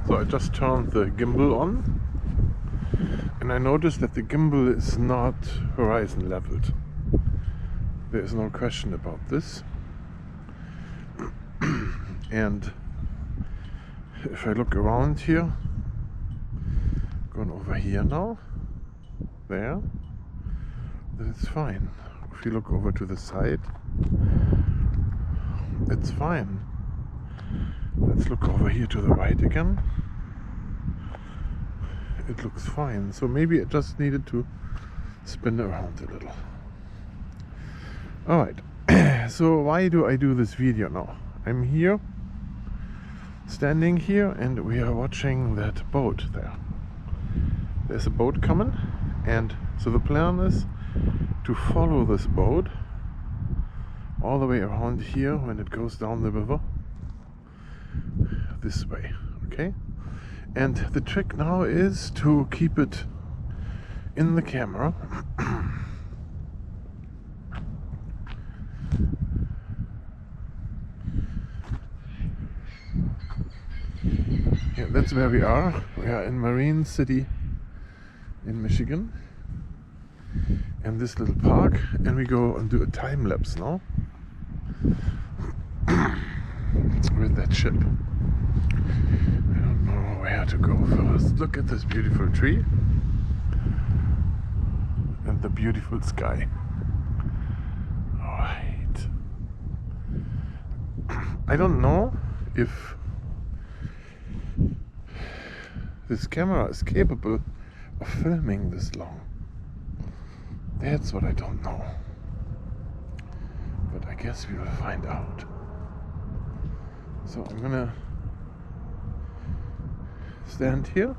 So I just turned the gimbal on, and I noticed that the gimbal is not horizon leveled. There is no question about this. And if I look around here, going over here now, there, then it's fine. If you look over to the side, it's fine. Let's look over here to the right again. It looks fine. So maybe it just needed to spin around a little. Alright, so why do I do this video now? I'm here, standing here, and we are watching that boat there. There's a boat coming, and so the plan is to follow this boat all the way around here when it goes down the river this way, okay? And the trick now is to keep it in the camera. Yeah, that's where we are. We are in Marine City in Michigan, in this little park, and we go and do a time lapse now with that ship. I don't know where to go first. Look at this beautiful tree and the beautiful sky. Alright. I don't know if this camera is capable of filming this long. That's what I don't know. But I guess we will find out. So I'm gonna stand here,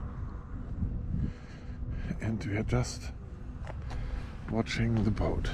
and we are just watching the boat.